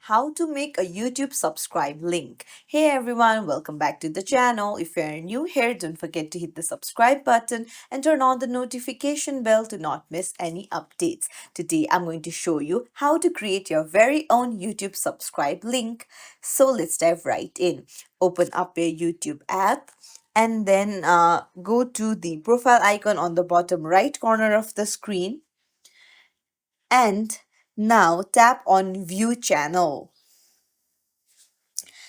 how to make a YouTube subscribe link. Hey everyone, welcome back to the channel. If you're new here, don't forget to hit the subscribe button and turn on the notification bell to not miss any updates. Today I'm going to show you how to create your very own YouTube subscribe link. So let's dive right in. Open up your YouTube app and then go to the profile icon on the bottom right corner of the screen, and now tap on view channel.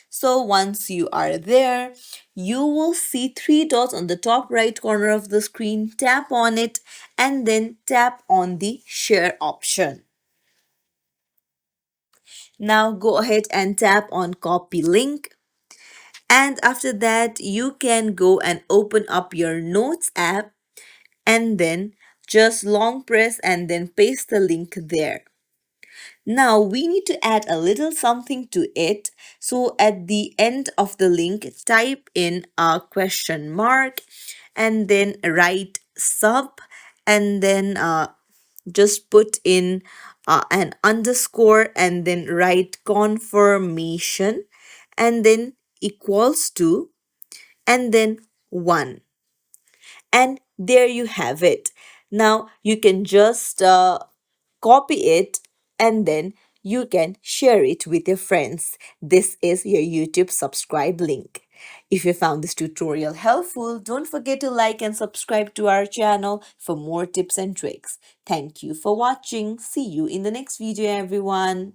So once you are there, you will see three dots on the top right corner of the screen. Tap on it and then tap on the share option. Now go ahead and tap on copy link, and after that you can go and open up your notes app and then just long press and then paste the link there. Now we need to add a little something to it. So at the end of the link, type in a question mark and then write sub, and then just put in an underscore and then write confirmation and then equals to and then 1. And there you have it. Now you can just copy it and then you can share it with your friends. This is your YouTube subscribe link. If you found this tutorial helpful, don't forget to like and subscribe to our channel for more tips and tricks. Thank you for watching. See you in the next video, everyone.